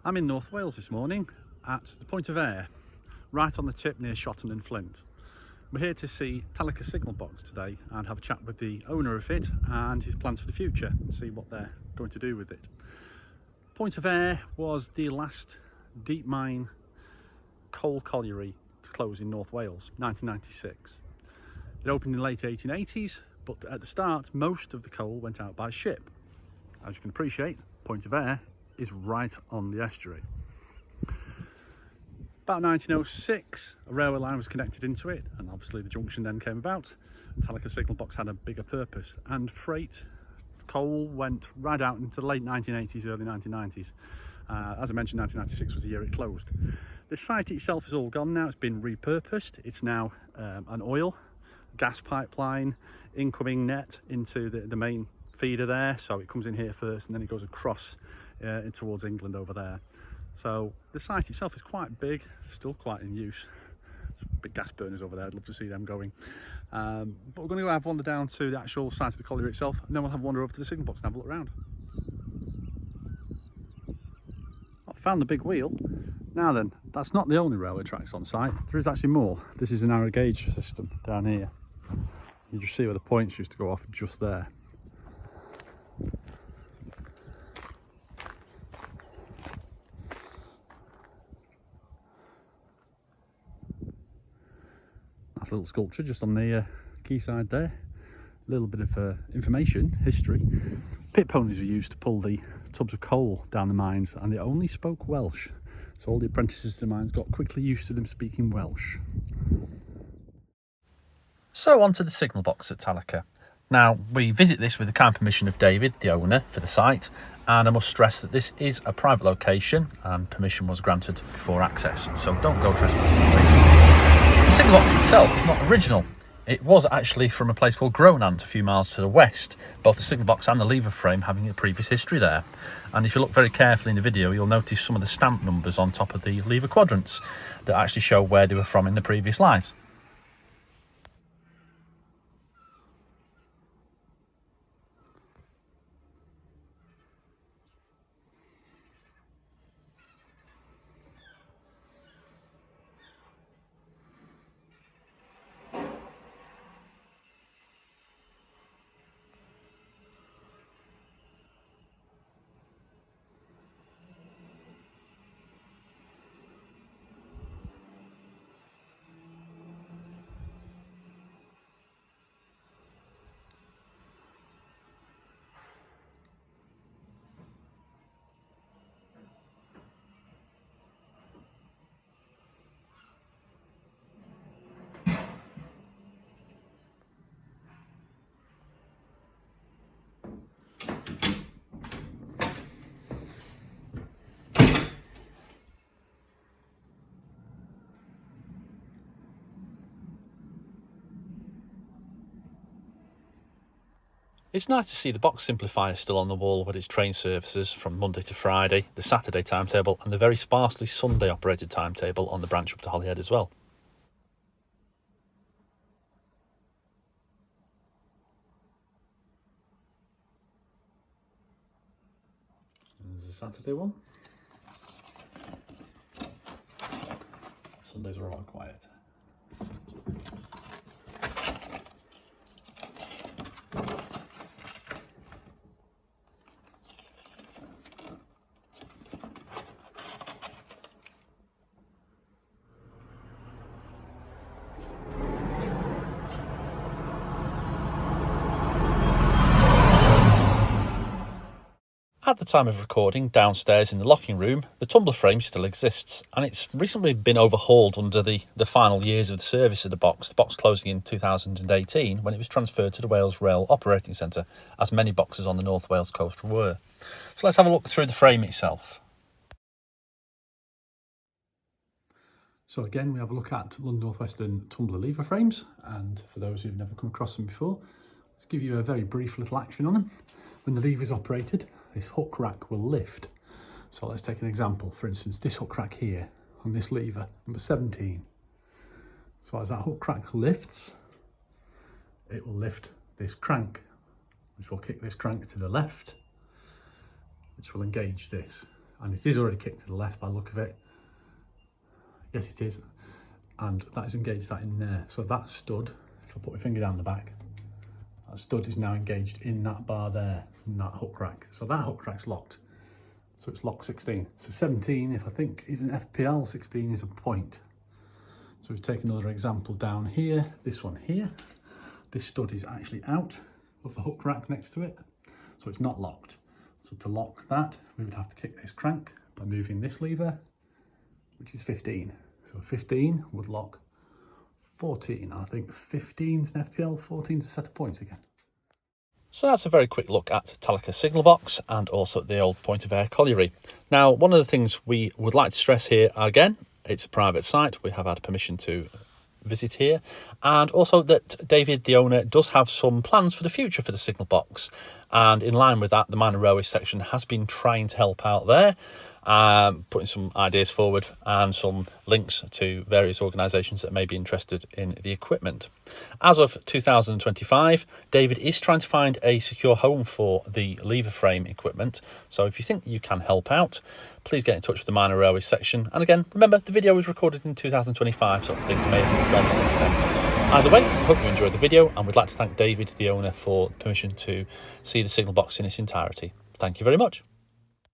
I'm in North Wales this morning at the Point of Ayr, right on the tip near Shotton and Flint. We're here to see Talica Signalbox today and have a chat with the owner of it and his plans for the future and see what they're going to do with it. Point of Ayr was the last deep mine coal colliery to close in North Wales, 1996. It opened in the late 1880s, but at the start most of the coal went out by ship. As you can appreciate, Point of Ayr is right on the estuary. About 1906, a railway line was connected into it, and obviously the junction then came about. Talica Signalbox had a bigger purpose, and freight coal went right out into the late 1980s, early 1990s. As I mentioned, 1996 was the year it closed. The site itself is all gone now. It's been repurposed. It's now an oil, gas pipeline, incoming net into the main feeder there. So it comes in here first, and then it goes across towards England over there. So the site itself is quite big, still quite in use. There's big gas burners over there, I'd love to see them going. But we're going to go have a wander down to the actual site of the colliery itself, and then we'll have a wander over to the signal box and have a look around. I found the big wheel. Now then, that's not the only railway tracks on site, there is actually more. This is a narrow gauge system down here. You just see where the points used to go off just there. Nice little sculpture just on the quayside there. A little bit of information, history. Pit ponies were used to pull the tubs of coal down the mines, and they only spoke Welsh. So all the apprentices to the mines got quickly used to them speaking Welsh. So on to the signal box at Talacre. Now, we visit this with the kind permission of David, the owner for the site, and I must stress that this is a private location and permission was granted before access, so don't go trespassing, please. The signal box itself is not original. It was actually from a place called Gronant a few miles to the west, both the signal box and the lever frame having a previous history there. And if you look very carefully in the video, you'll notice some of the stamp numbers on top of the lever quadrants that actually show where they were from in the previous lives. It's nice to see the box simplifier still on the wall with its train services from Monday to Friday, the Saturday timetable, and the very sparsely Sunday operated timetable on the branch up to Holyhead as well. There's the Saturday one. Sundays are all quiet. At the time of recording, downstairs in the locking room, the tumbler frame still exists, and it's recently been overhauled under the final years of the service of the box closing in 2018 when it was transferred to the Wales Rail Operating Centre, as many boxes on the North Wales coast were. So let's have a look through the frame itself. So again, we have a look at London North Western tumbler lever frames, and for those who've never come across them before, let's give you a very brief little action on them. When the lever is operated, this hook rack will lift. So let's take an example. For instance, this hook rack here on this lever, number 17. So as that hook rack lifts, it will lift this crank, which will kick this crank to the left, which will engage this. and it is already kicked to the left by the look of it. Yes, it is. And that is engaged that in there. So that stud, if I put my finger down the back, that stud is now engaged in that bar there, in that hook rack. So that hook rack's locked. So it's lock 16. So 17, if I think, is an FPL, 16 is a point. So we take another example down here, this one here. This stud is actually out of the hook rack next to it, so it's not locked. So to lock that, we would have to kick this crank by moving this lever, which is 15. So 15 would lock 14. I think 15's an FPL, 14's a set of points again. So that's a very quick look at Talica Signalbox and also the old Point of Ayr Colliery. Now, one of the things we would like to stress here again, it's a private site. We have had permission to visit here, and also that David, the owner, does have some plans for the future for the Signalbox, and in line with that, the minor railway section has been trying to help out there, putting some ideas forward and some links to various organisations that may be interested in the equipment. As of 2025, David is trying to find a secure home for the lever frame equipment, so if you think you can help out, please get in touch with the minor railway section. And again, remember, the video was recorded in 2025, so things may have moved on since then. Either way, I hope you enjoyed the video, and we'd like to thank David, the owner, for permission to see the Signalbox in its entirety. Thank you very much.